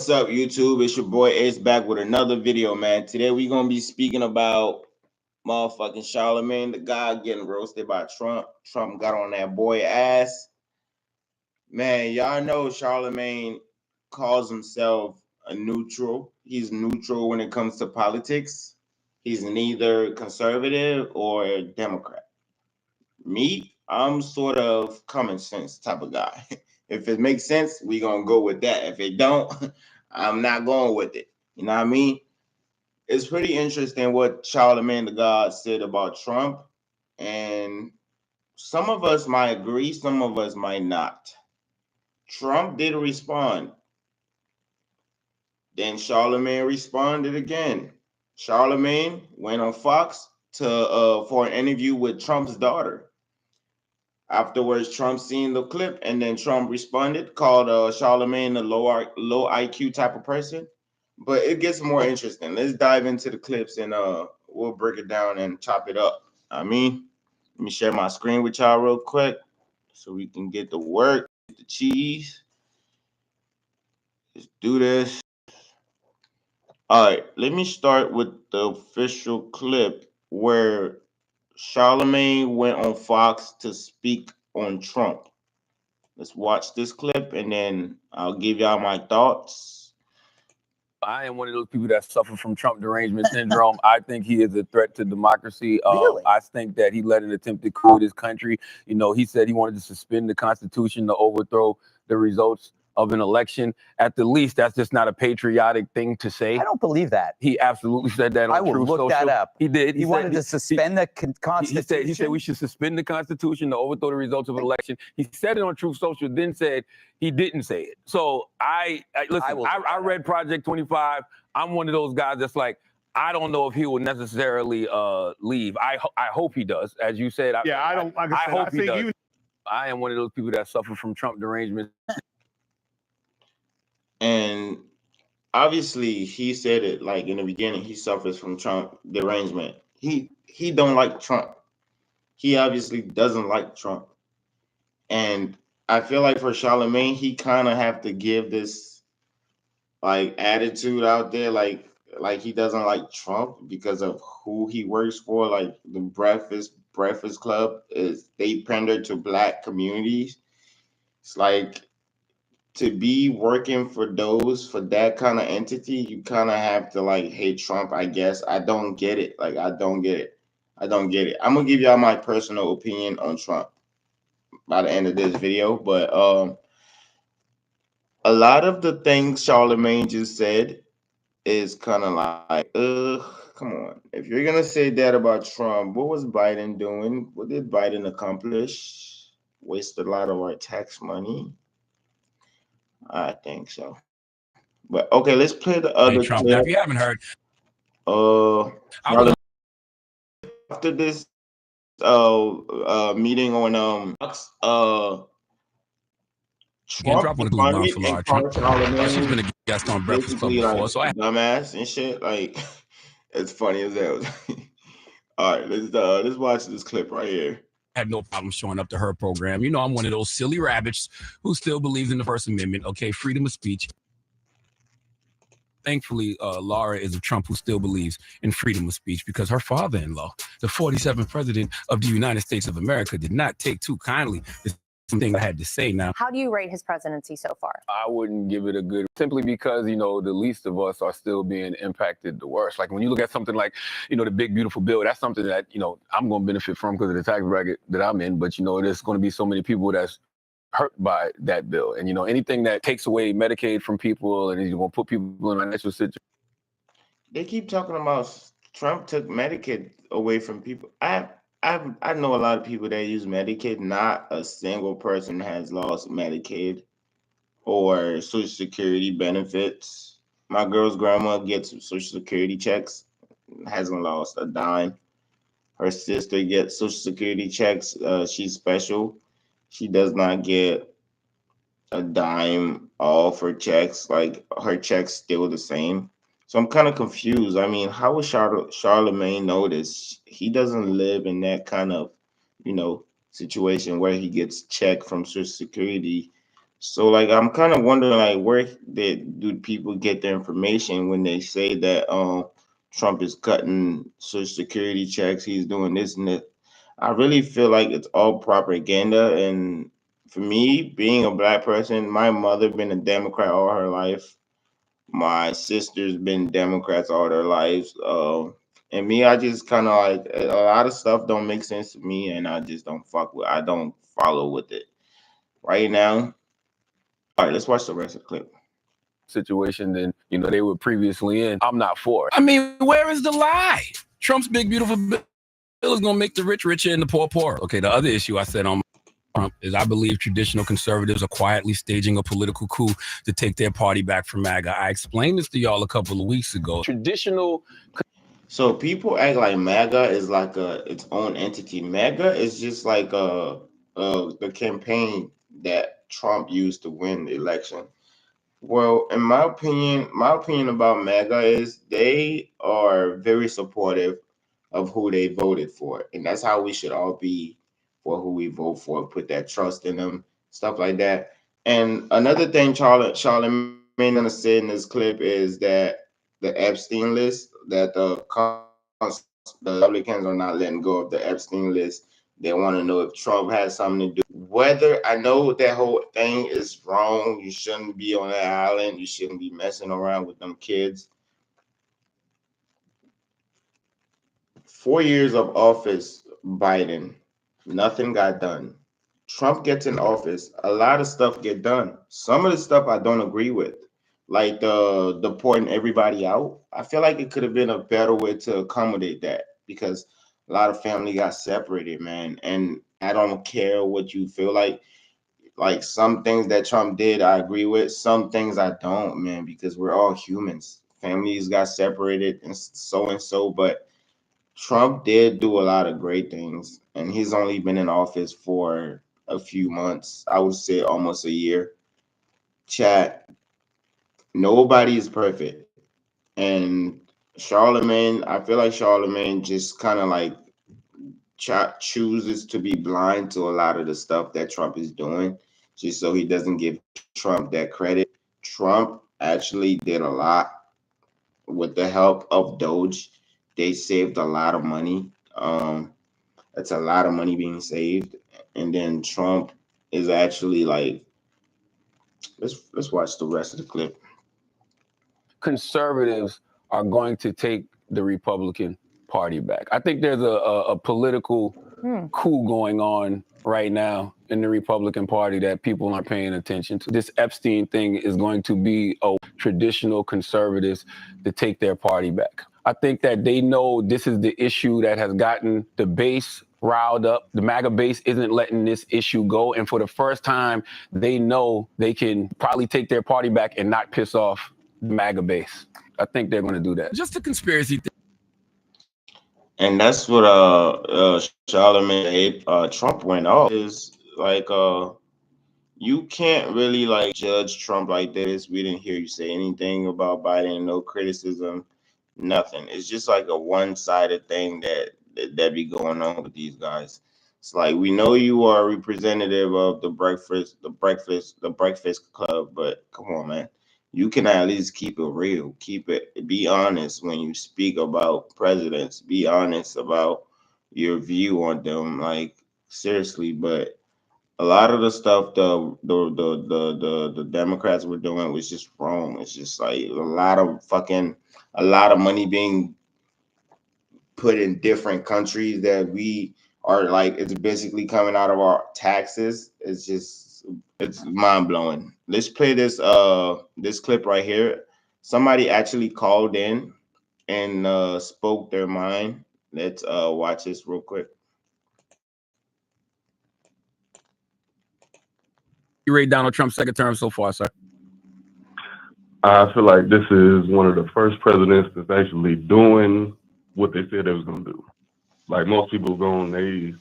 What's up, YouTube? It's your boy Ace back with another video, man. Today we're gonna be speaking about motherfucking Charlemagne, the guy getting roasted by Trump. Trump got on that boy ass. Man, y'all know Charlemagne calls himself a neutral. He's neutral when it comes to politics. He's neither conservative or Democrat. Me, I'm sort of common sense type of guy. If it makes sense, we gonna go with that. If it don't, I'm not going with it. You know what I mean? It's pretty interesting what Charlemagne the God said about Trump, and some of us might agree, some of us might not. Trump did respond. Then Charlemagne responded again. Charlemagne went on Fox to for an interview with Trump's daughter. Afterwards, Trump seen the clip, and then Trump responded, called Charlemagne a low IQ type of person. But it gets more interesting. Let's dive into the clips, and we'll break it down and chop it up. Let me share my screen with y'all real quick so we can get the work, get the cheese. Let's do this. All right, let me start with the official clip where Charlemagne went on Fox to speak on Trump. Let's watch this clip and then I'll give y'all my thoughts. I am one of those people that suffer from Trump derangement syndrome. I think he is a threat to democracy. Really? I think that he led an attempted coup in this country. You know, he said he wanted to suspend the Constitution to overthrow the results of an election. At the least, that's just not a patriotic thing to say. I don't believe that. He absolutely said that on I will Truth look Social. that up. He did. He wanted to suspend the Constitution. He said we should suspend the Constitution to overthrow the results of an election. He said it on Truth Social, then said he didn't say it. So I read Project 25. I'm one of those guys that's like, I don't know if he will necessarily leave. I hope he does, as you said. I hope he does. I am one of those people that suffer from Trump derangement. And obviously he said it like in the beginning, he suffers from Trump derangement. He don't like Trump. He obviously doesn't like Trump. And I feel like for Charlemagne, he kind of have to give this like attitude out there, like he doesn't like Trump because of who he works for. Like the Breakfast Club they pander to black communities. It's like to be working for that kind of entity, you kind of have to like hate Trump, I guess. I don't get it. Like I don't get it. I'm gonna give y'all my personal opinion on Trump by the end of this video, but a lot of the things Charlemagne just said is kind of like, come on. If you're gonna say that about Trump, what was Biden doing? What did Biden accomplish? Wasted a lot of our tax money. I think so. But okay, let's play the other Trump. Now, if you haven't heard, after this meeting on Trump drop one of those from Trump. She's been a guest on Breakfast Club before, like, so I dumbass and shit. Like it's funny as hell. All right, let's watch this clip right here. had no problem showing up to her program. You know, I'm one of those silly rabbits who still believes in the First Amendment. Okay, freedom of speech. Thankfully, Laura is a Trump who still believes in freedom of speech because her father-in-law, the 47th president of the United States of America, did not take too kindly to something I had to say. Now, how do you rate his presidency so far? I wouldn't give it a good, simply because, you know, the least of us are still being impacted the worst. Like when you look at something like, you know, the big, beautiful bill, that's something that, you know, I'm going to benefit from because of the tax bracket that I'm in. But, you know, there's going to be so many people that's hurt by that bill. And, you know, anything that takes away Medicaid from people and is going to put people in a financial situation. They keep talking about Trump took Medicaid away from people. I know a lot of people that use Medicaid. Not a single person has lost Medicaid or Social Security benefits. My girl's grandma gets Social Security checks, hasn't lost a dime. Her sister gets Social Security checks. She's special. She does not get a dime off her checks. Like her checks still the same. So I'm kind of confused. I mean, how would Charlemagne know this? He doesn't live in that kind of, you know, situation where he gets checked from Social Security So like I'm kind of wondering like where do people get their information when they say that Trump is cutting social security checks, he's doing this and that. I really feel like it's all propaganda. And for me, being a black person, my mother been a Democrat all her life. My sister's been Democrats all their lives. And me, I just kind of like a lot of stuff don't make sense to me, and I just don't fuck with. I don't follow with it right now. All right, let's watch the rest of the clip. Situation than they were previously in. I'm not for it. I mean, where is the lie? Trump's big, beautiful bill is going to make the rich richer and the poor poorer. Okay, the other issue I said on Trump is I believe traditional conservatives are quietly staging a political coup to take their party back from MAGA. I explained this to y'all a couple of weeks ago. So people act like MAGA is like its own entity. MAGA is just like the campaign that Trump used to win the election. Well, in my opinion about MAGA is they are very supportive of who they voted for, and that's how we should all be for who we vote for. Put that trust in them, stuff like that. And another thing, Charlemagne gonna say in this clip is that the Epstein list, that the Republicans are not letting go of the Epstein list. They want to know if Trump has something to do. Whether I know that whole thing is wrong, you shouldn't be on that island. You shouldn't be messing around with them kids. 4 years of office, Biden, nothing got done. Trump gets in office, a lot of stuff get done. Some of the stuff I don't agree with, like the deporting everybody out. I feel like it could have been a better way to accommodate that because a lot of family got separated, man. And I don't care what you feel like. Like some things that Trump did, I agree with. Some things I don't, man, because we're all humans. Families got separated and so, but Trump did do a lot of great things, and he's only been in office for a few months. I would say almost a year. Chat, nobody is perfect. And Charlemagne, I feel like Charlemagne just kind of like chooses to be blind to a lot of the stuff that Trump is doing, just so he doesn't give Trump that credit. Trump actually did a lot with the help of Doge. They saved a lot of money. That's a lot of money being saved. And then Trump is actually like, let's watch the rest of the clip. Conservatives are going to take the Republican Party back. I think there's a political coup going on right now in the Republican Party that people aren't paying attention to. This Epstein thing is going to be a traditional conservatives to take their party back. I think that they know this is the issue that has gotten the base riled up. The MAGA base isn't letting this issue go. And for the first time, they know they can probably take their party back and not piss off the MAGA base. I think they're going to do that. Just a conspiracy theory. And that's what Charlemagne Trump went off is like you can't really like judge Trump like this. We didn't hear you say anything about Biden, no criticism, nothing. It's just like a one-sided thing that be going on with these guys. It's like we know you are a representative of the Breakfast Club, but come on, man. You can at least keep it real. Be honest when you speak about presidents. Be honest about your view on them. Like seriously, but a lot of the stuff the Democrats were doing was just wrong. It's just like a lot of money being put in different countries that we are like it's basically coming out of our taxes. It's mind blowing. Let's play this clip right here. Somebody actually called in and spoke their mind. Let's watch this real quick. You rate Donald Trump's second term so far, sir? I feel like this is one of the first presidents that's actually doing what they said they was gonna do. Like most people go on their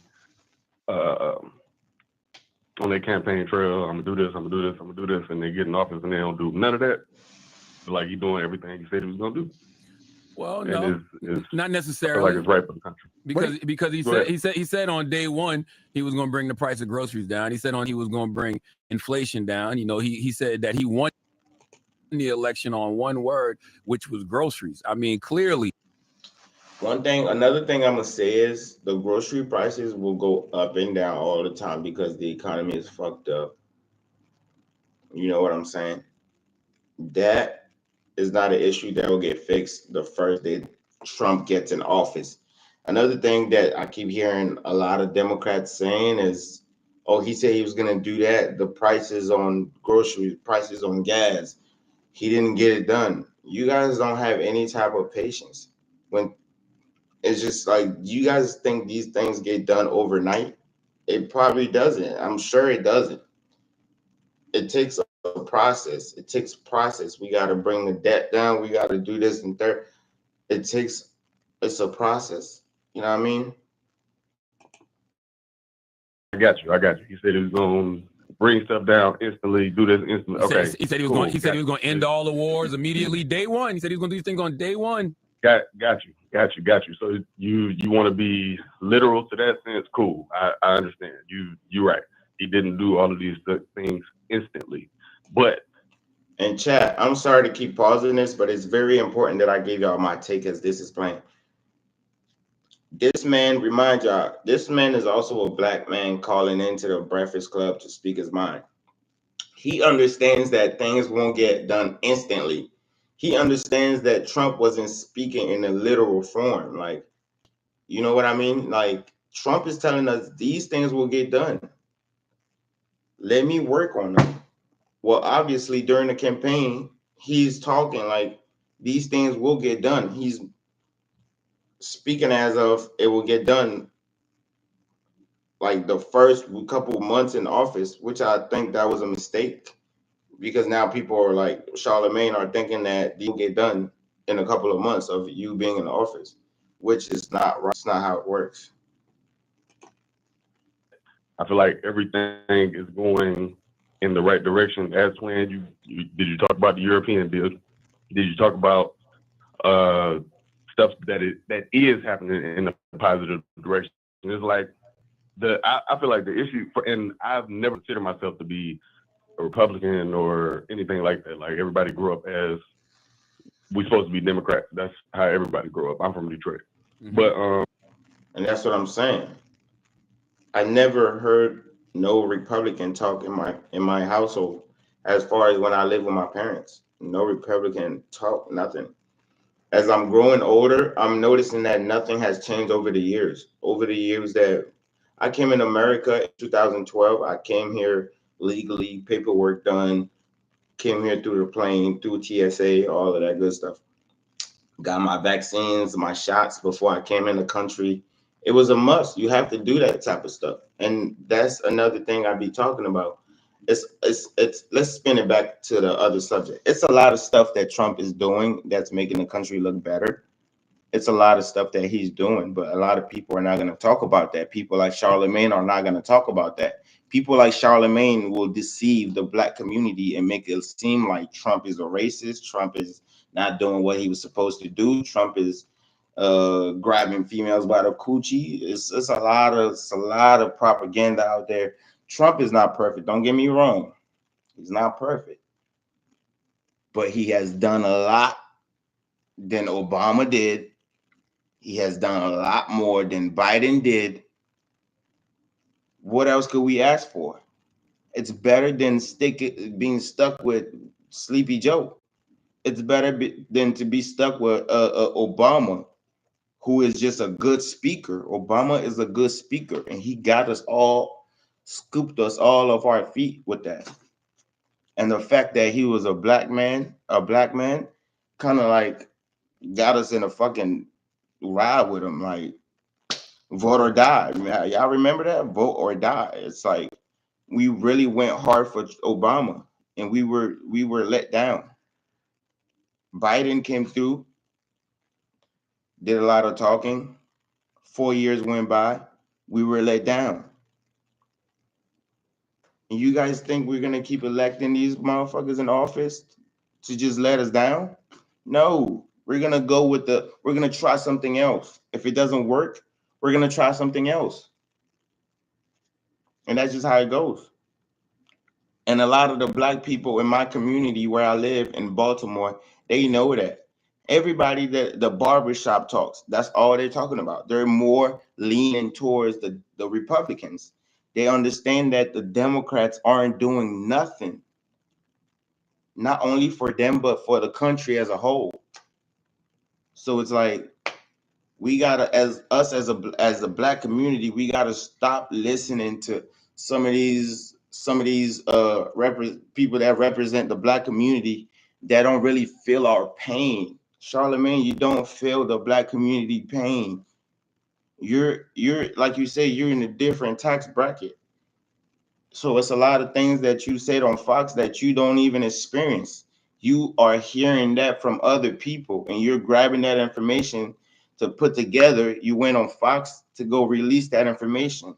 campaign trail, I'm gonna do this, I'm gonna do this, I'm gonna do this, and they get in office and they don't do none of that. But like he's doing everything he said he was gonna do. Well, and no, it's not I feel necessarily. like it's right for the country. Because he said on day one he was going to bring the price of groceries down. He said he was going to bring inflation down. You know, he said that he won the election on one word, which was groceries. I mean, clearly. Another thing I'm gonna say is the grocery prices will go up and down all the time because the economy is fucked up. You know what I'm saying? That is not an issue that will get fixed the first day Trump gets in office. Another thing that I keep hearing a lot of Democrats saying is, oh, he said he was going to do that. The prices on groceries, prices on gas, he didn't get it done. You guys don't have any type of patience. When it's just like, you guys think these things get done overnight? It probably doesn't. I'm sure it doesn't. It takes a process. It takes process. We got to bring the debt down. We got to do this and third. It's a process. You know what I mean? I got you. He said he was going to bring stuff down instantly, do this instantly. Okay. He said he was going. He said he was going to end all the wars immediately. Day one. He said he was going to do these things on day one. Got you. So you want to be literal to that sense? Cool. I understand. You're right. He didn't do all of these things instantly, but. And chat, I'm sorry to keep pausing this, but it's very important that I give y'all my take as this is playing. This man, remind y'all, this man is also a black man calling into the Breakfast Club to speak his mind. He understands that things won't get done instantly. He understands that Trump wasn't speaking in a literal form. Like, you know what I mean? Like, Trump is telling us these things will get done. Let me work on them. Well, obviously, during the campaign, he's talking like these things will get done. He's speaking as of it will get done like the first couple months in office, which I think that was a mistake because now people are like Charlemagne are thinking that these will get done in a couple of months of you being in office, which is not right. It's not how it works. I feel like everything is going in the right direction as planned. Did you talk about the European deal? Did you talk about stuff that is happening in a positive direction? It's like I feel like the issue and I've never considered myself to be a Republican or anything like that. Like everybody grew up as we're supposed to be Democrats. That's how everybody grew up. I'm from Detroit, but and that's what I'm saying. I never heard no Republican talk in my household as far as when I lived with my parents. No Republican talk, nothing. As I'm growing older, I'm noticing that nothing has changed over the years. Over the years that I came in America in 2012, I came here legally, paperwork done, came here through the plane, through TSA, all of that good stuff. Got my vaccines, my shots before I came in the country. It was a must. You have to do that type of stuff. And that's another thing I'd be talking about. It's let's spin it back to the other subject. It's a lot of stuff that Trump is doing that's making the country look better. It's a lot of stuff that he's doing, but a lot of people are not going to talk about that. People like Charlemagne are not going to talk about that. People like Charlemagne will deceive the black community and make it seem like Trump is a racist. Trump is not doing what he was supposed to do. Trump is grabbing females by the coochie. It's a lot of propaganda out there. Trump is not perfect. Don't get me wrong. He's not perfect. But he has done a lot than Obama did. He has done a lot more than Biden did. What else could we ask for? It's better than being stuck with Sleepy Joe. It's better than to be stuck with Obama, who is just a good speaker. Obama is a good speaker, and he got us all, scooped us all off our feet with that. And the fact that he was a black man, kind of like got us in a fucking ride with him, like vote or die. Y'all remember that? Vote or die. It's like we really went hard for Obama, and we were let down. Biden came through, did a lot of talking. 4 years went by, we were let down. And you guys think we're gonna keep electing these motherfuckers in office to just let us down? No, We're gonna go with we're gonna try something else. If it doesn't work, we're gonna try something else. And that's just how it goes. And a lot of the black people in my community where I live in Baltimore, they know that. Everybody that the barbershop talks, that's all they're talking about. They're more leaning towards the Republicans. They understand that the Democrats aren't doing nothing, not only for them, but for the country as a whole. So it's like we gotta, as a black community, we gotta stop listening to some of these people that represent the black community that don't really feel our pain. Charlemagne, you don't feel the black community pain. You're like you say, you're in a different tax bracket. So it's a lot of things that you said on Fox that you don't even experience. You are hearing that from other people and you're grabbing that information to put together. You went on Fox to go release that information.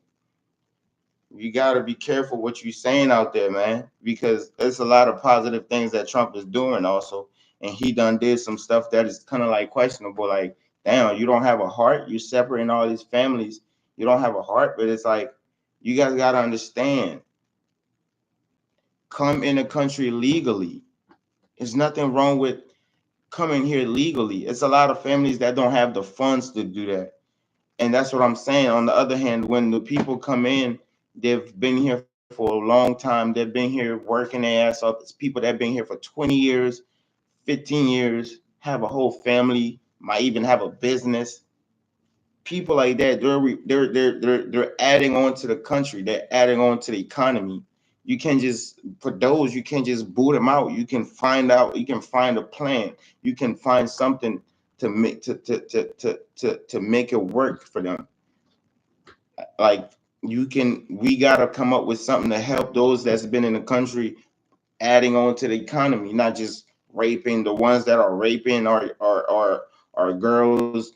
You got to be careful what you're saying out there, man, because there's a lot of positive things that Trump is doing also. And he done did some stuff that is kind of like questionable. Like, damn, you don't have a heart. You're separating all these families. You don't have a heart, but it's like, you guys got to understand. Come in the country legally. There's nothing wrong with coming here legally. It's a lot of families that don't have the funds to do that. And that's what I'm saying. On the other hand, when the people come in, they've been here for a long time. They've been here working their ass off. It's people that have been here for 20 years, 15 years, have a whole family, might even have a business. People like that, they're adding on to the country. They're adding on to the economy. You can just, for those, you can just boot them out. You can find out, you can find a plan. You can find something to make to make it work for them. Like we gotta come up with something to help those that's been in the country, adding on to the economy, not just raping the ones that are raping our girls,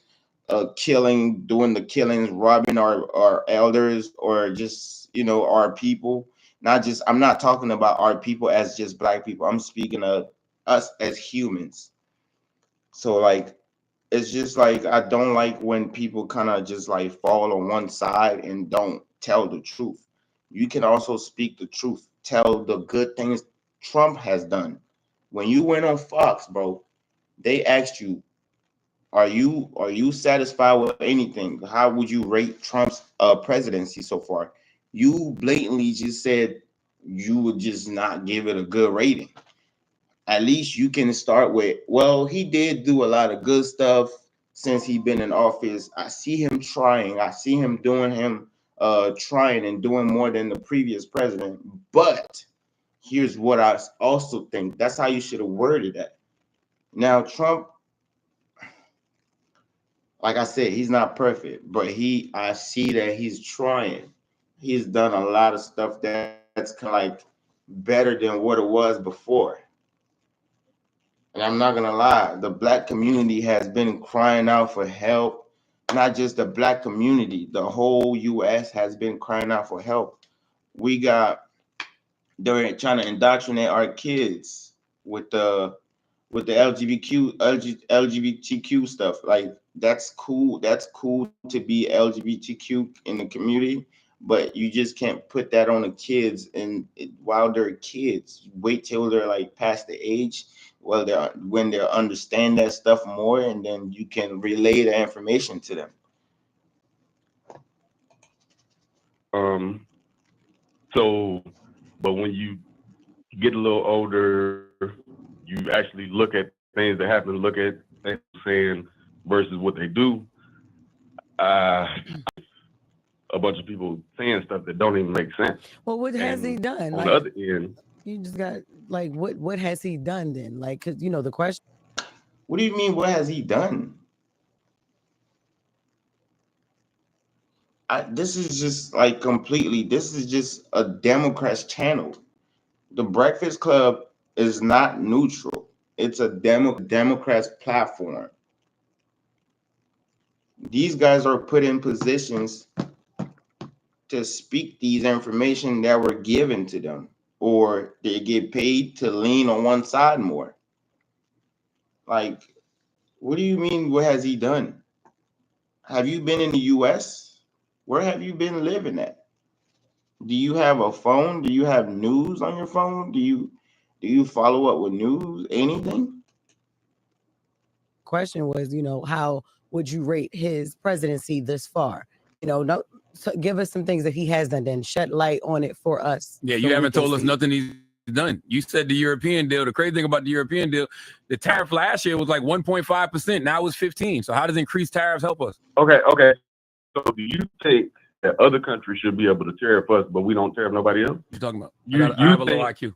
killing, doing the killings, robbing our elders, or just our people. Not just, I'm not talking about our people as just black people. I'm speaking of us as humans. So like, it's just like, I don't like when people kind of just like fall on one side and don't tell the truth. You can also speak the truth, tell the good things Trump has done. When you went on Fox, bro, they asked you, are you satisfied with anything? How would you rate Trump's presidency so far? You blatantly just said you would just not give it a good rating. At least you can start with, well, he did do a lot of good stuff since he been in office. I see him trying. I see him trying and doing more than the previous president. But here's what I also think. That's how you should have worded that. Now, Trump, like I said, he's not perfect, but I see that he's trying. He's done a lot of stuff that's kind of like better than what it was before. And I'm not gonna lie, the black community has been crying out for help. Not just the black community, the whole US has been crying out for help. They're trying to indoctrinate our kids with the LGBTQ stuff. Like, that's cool. That's cool to be LGBTQ in the community, but you just can't put that on the kids while they're kids. Wait till they're like past the age, when they understand that stuff more, and then you can relay the information to them. So, but when you get a little older, you actually look at things that happen, look at things saying versus what they do. A bunch of people saying stuff that don't even make sense. Well, what has he done? On the other end, you just got like, what has he done then? Like, because the question. What do you mean? What has he done? This is just like completely. This is just a Democrats channel. The Breakfast Club is not neutral. It's a Democrats platform. These guys are put in positions to speak these information that were given to them, or they get paid to lean on one side more. Like, What do you mean? What has he done? Have you been in the U.S.? Where have you been living at? Do you have a phone? Do you have news on your phone? Do you follow up with news? Anything? Question was, how would you rate his presidency this far? No, so give us some things that he has done, then shed light on it for us. Yeah, so you we haven't can told us see. nothing he's done. You said the European deal. The crazy thing about the European deal, the tariff last year was like 1.5%. Now it's 15. So how does increased tariffs help us? Okay. So do you think that other countries should be able to tariff us, but we don't tariff nobody else? What you talking about? I have a low IQ.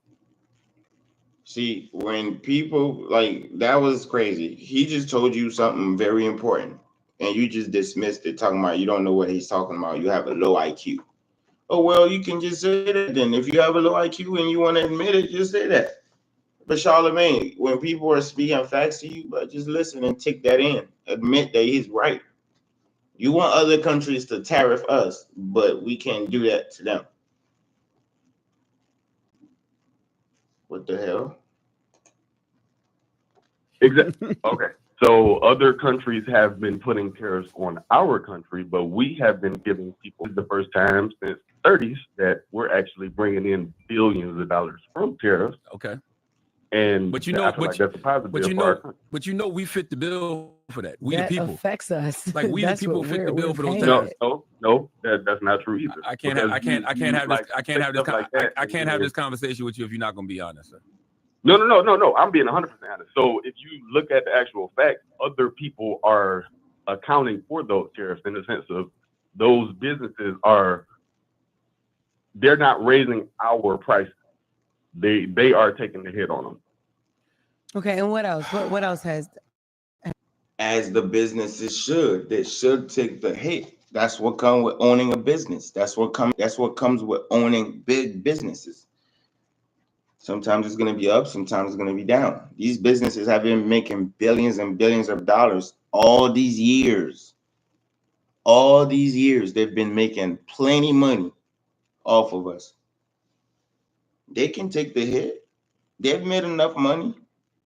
See, when people like that was crazy. He just told you something very important, and you just dismissed it, talking about you don't know what he's talking about. You have a low IQ. Oh well, you can just say that then. If you have a low IQ and you want to admit it, just say that. But Charlemagne, when people are speaking facts to you, but just listen and take that in. Admit that he's right. You want other countries to tariff us, but we can't do that to them. What the hell? Exactly. Okay. So other countries have been putting tariffs on our country, but we have been giving people the first time since the 30s that we're actually bringing in billions of dollars from tariffs. Okay. And but I feel like that's a positive for our country. But we fit the bill for that. We that the people affects us. Like we the people fit the bill for those paying. tariffs. No, that's not true either. I can't have this conversation with you if you're not going to be honest, sir. No. I'm being 100% honest. So if you look at the actual facts, other people are accounting for those tariffs in the sense of those businesses they're not raising our prices. They are taking the hit on them. Okay, and what else? What else has? As the businesses should. They should take the hit. That's what comes with owning a business. That's what comes with owning big businesses. Sometimes it's going to be up, sometimes it's going to be down. These businesses have been making billions and billions of dollars all these years. All these years, they've been making plenty money off of us. They can take the hit. They've made enough money.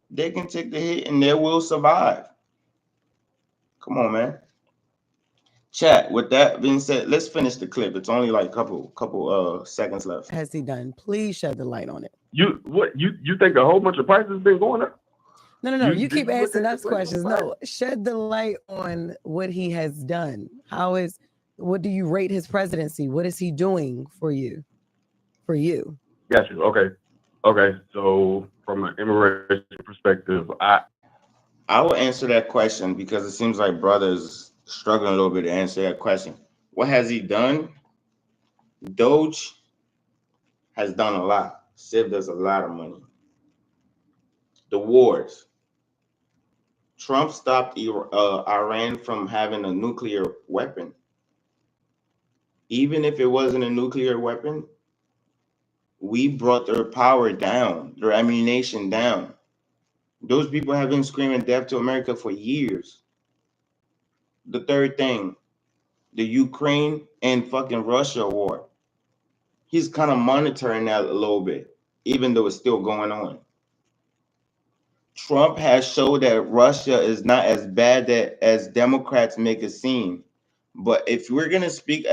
They can take the hit and they will survive. Come on, man. Chat, with that being said, let's finish the clip. It's only like a couple seconds left. Has he done? Please shed the light on it. You think a whole bunch of prices have been going up? No. You keep asking us questions. No, shed the light on what he has done. What do you rate his presidency? What is he doing for you? Got you. Okay. So from an immigration perspective, I will answer that question because it seems like brothers struggling a little bit to answer that question. What has he done? Doge has done a lot. Saved us a lot of money. The wars. Trump stopped Iran from having a nuclear weapon. Even if it wasn't a nuclear weapon, we brought their power down, their ammunition down. Those people have been screaming death to America for years. The third thing, the Ukraine and fucking Russia war. He's kind of monitoring that a little bit, even though it's still going on. Trump has showed that Russia is not as bad as Democrats make it seem. But if we're gonna speak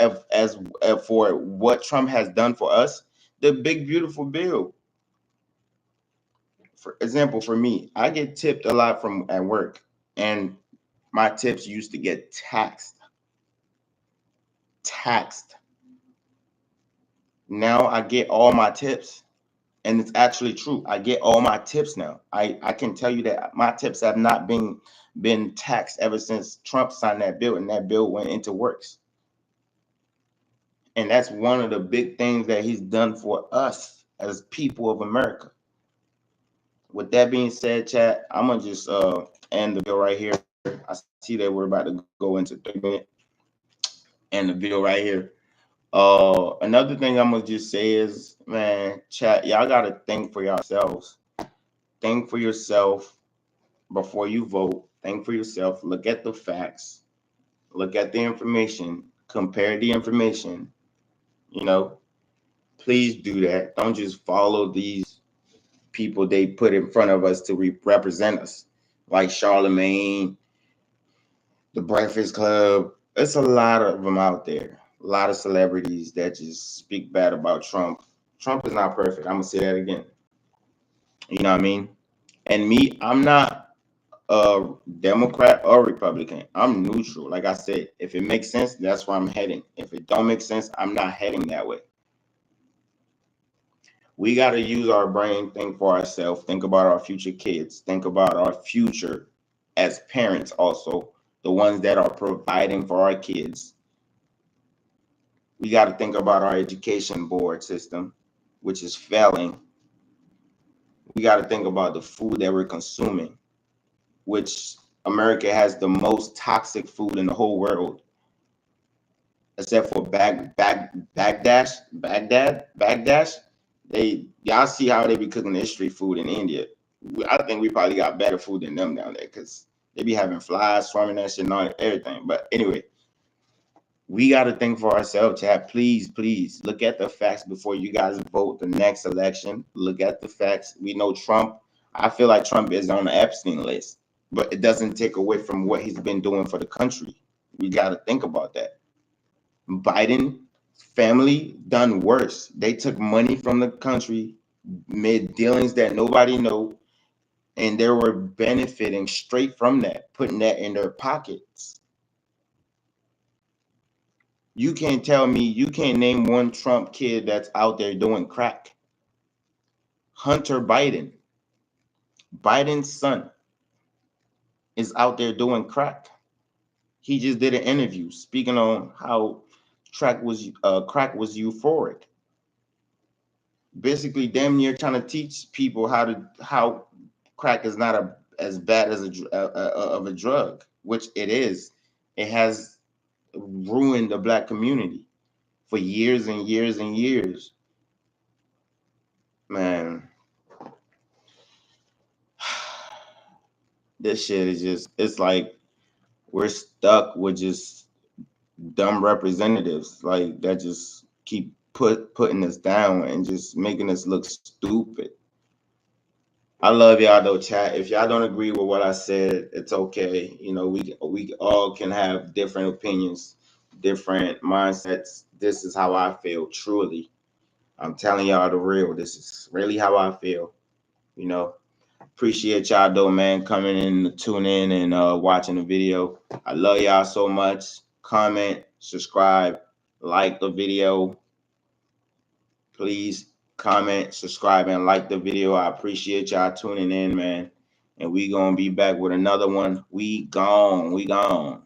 for what Trump has done for us, the big beautiful bill. For example, for me, I get tipped a lot from at work, and my tips used to get taxed. Now I get all my tips. And it's actually true. I get all my tips now. I can tell you that my tips have not been taxed ever since Trump signed that bill, and that bill went into works. And that's one of the big things that he's done for us as people of America. With that being said, chat, I'm gonna just end the video right here. I see that we're about to go into 3 minutes. End the video right here. Another thing I'm gonna just say is, man, chat, y'all gotta think for yourselves. Think for yourself before you vote. Think for yourself. Look at the facts. Look at the information. Compare the information. Please do that. Don't just follow these people they put in front of us to represent us. like Charlemagne, The Breakfast Club. It's a lot of them out there. A lot of celebrities that just speak bad about Trump. Trump is not perfect. I'm gonna say that again. You know what I mean? And me, I'm not a Democrat or Republican. I'm neutral. Like I said, if it makes sense, that's where I'm heading. If it don't make sense, I'm not heading that way. We got to use our brain, think for ourselves, think about our future kids, think about our future as parents also, the ones that are providing for our kids. We got to think about our education board system, which is failing. We got to think about the food that we're consuming, which America has the most toxic food in the whole world, except for Baghdad. Y'all see how they be cooking their street food in India. I think we probably got better food than them down there because they be having flies swarming that shit and all everything. But anyway, we got to think for ourselves, chat. Please look at the facts before you guys vote the next election. Look at the facts. We know Trump. I feel like Trump is on the Epstein list, but it doesn't take away from what he's been doing for the country. We got to think about that. Biden family done worse. They took money from the country, made dealings that nobody know, and they were benefiting straight from that, putting that in their pockets. You can't tell me, you can't name one Trump kid that's out there doing crack. Hunter Biden, Biden's son, is out there doing crack. He just did an interview speaking on how crack was euphoric. Basically, damn near trying to teach people how crack is not as bad as of a drug, which it is. It has ruined the Black community for years and years and years. Man, this shit is just, it's like we're stuck with just dumb representatives like that just keep putting us down and just making us look stupid. I love y'all though, chat. If y'all don't agree with what I said, it's okay. You know, we all can have different opinions, different mindsets. This is how I feel, truly. I'm telling y'all the real. This is really how I feel. You know, appreciate y'all though, man, coming in, tuning in, and watching the video. I love y'all so much. Comment, subscribe, like the video. Please comment, subscribe, and like the video. I appreciate y'all tuning in, man. And we gonna be back with another one. We gone.